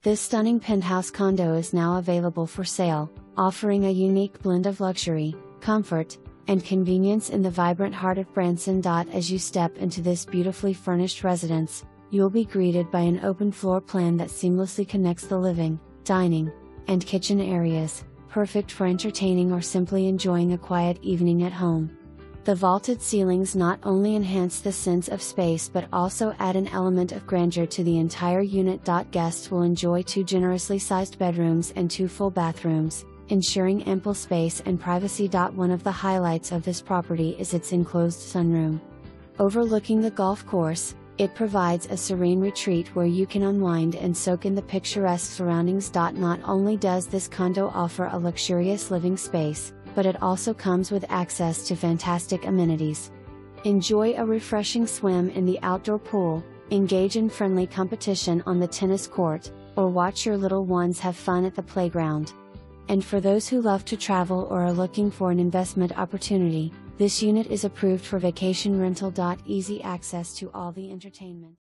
This stunning penthouse condo is now available for sale, offering a unique blend of luxury, comfort, and convenience in the vibrant heart of Branson. As you step into this beautifully furnished residence, you'll be greeted by an open floor plan that seamlessly connects the living, dining, and kitchen areas, perfect for entertaining or simply enjoying a quiet evening at home. The vaulted ceilings not only enhance the sense of space but also add an element of grandeur to the entire unit. Guests will enjoy 2 generously sized bedrooms and 2 full bathrooms, ensuring ample space and privacy. One of the highlights of this property is its enclosed sunroom. Overlooking the golf course, it provides a serene retreat where you can unwind and soak in the picturesque surroundings. Not only does this condo offer a luxurious living space, but it also comes with access to fantastic amenities. Enjoy a refreshing swim in the outdoor pool, engage in friendly competition on the tennis court, or watch your little ones have fun at the playground. And for those who love to travel or are looking for an investment opportunity, this unit is approved for vacation rental.Easy access to all the entertainment.